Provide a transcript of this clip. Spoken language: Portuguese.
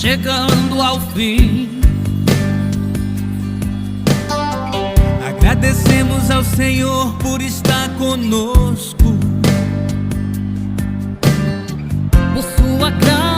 chegando ao fim. Agradecemos ao Senhor por estar conosco, por sua graça